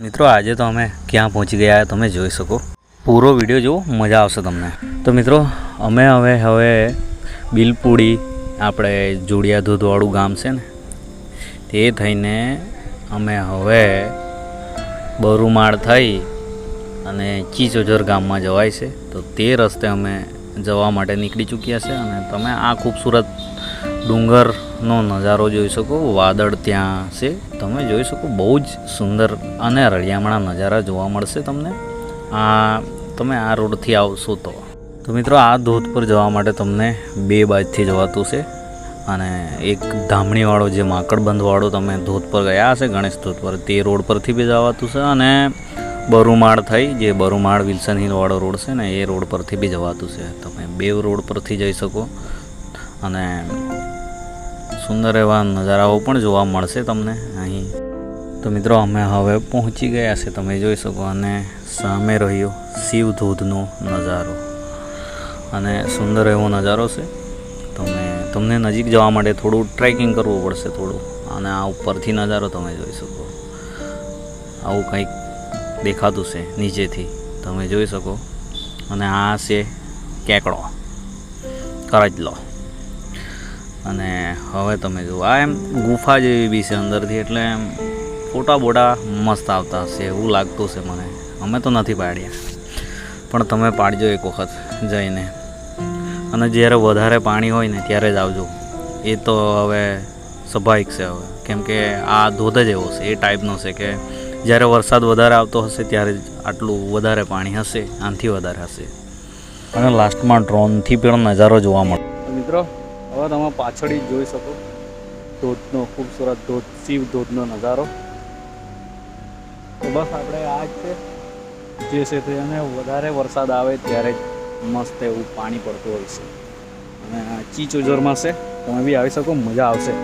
મિત્રો આજે તો અમે ક્યાં પહોંચી ગયા તમે જોઈ શકો, પૂરો વિડીયો જુઓ, મજા આવશે તમને. તો મિત્રો અમે હવે બિલપુડી આપણે જોડિયા ધોધવાળું ગામ છે ને તે થઈને અમે હવે બરુમાળ થઈ અને ચીચોજર ગામમાં જવાય છે. તો તે રસ્તે અમે જવા માટે નીકળી ચૂક્યા છે અને તમે આ ખૂબસૂરત ડુંગરનો નજારો જોઈ શકો. વાદળ ત્યાં છે, તમે જોઈ શકો. બહુ જ સુંદર અને રળિયામણા નજારા જોવા મળશે તમને તમે આ રોડથી આવશો તો મિત્રો આ ધોધ પર જવા માટે તમને બે બાજુથી જવાતું છે અને એક ધામણીવાળો જે માકડબંધવાળો તમે ધોધ પર ગયા હશે ગણેશ ધોધ પર, તે રોડ પરથી બી જવાતું છે અને બરુમાળ થઈ જે બરુમાળ વિલ્સન હિલવાળો રોડ છે ને એ રોડ પરથી બી જવાતું છે. તમે બે રોડ પરથી જઈ શકો અને સુંદર એવા નજારાઓ પણ જોવા મળશે તમને અહીં. તો મિત્રો અમે હવે પહોંચી ગયા છે, તમે જોઈ શકો. અને સામે રહ્યો શિવ ધોધનો નજારો અને સુંદર એવો નજારો છે. તમને નજીક જવા માટે થોડું ટ્રેકિંગ કરવું પડશે થોડું, અને આ ઉપરથી નજારો તમે જોઈ શકો. આવું કંઈક દેખાતું છે નીચેથી, તમે જોઈ શકો. અને આ છે કેકડો કરજલો. અને હવે તમે જુઓ, આ એમ ગુફા જેવી બી છે અંદરથી, એટલે એમ ફોટા બોટા મસ્ત આવતા હશે એવું લાગતું છે મને. અમે તો નથી પાડ્યા, પણ તમે પાડજો એક વખત જઈને. અને જ્યારે વધારે પાણી હોય ને ત્યારે જ આવજો. એ તો હવે સ્વાભાવિક છે હવે, કેમ કે આ ધોધ જ એવો છે, એ ટાઈપનો છે કે જ્યારે વરસાદ વધારે આવતો હશે ત્યારે જ આટલું વધારે પાણી હશે, આનાથી વધારે હશે. અને લાસ્ટમાં ડ્રોનથી પણ નજારો જોવા મળે. મિત્રો હવે તમે પાછળ જોઈ શકો ધોધનો ખૂબસૂરત ધોધ, શિવ ધોધનો નજારો. તો બસ આપણે આ જ છે જે છે, અને વધારે વરસાદ આવે ત્યારે જ મસ્ત એવું પાણી પડતું હોય છે. અને ચીચોજરમાં છે, તમે બી આવી શકો, મજા આવશે.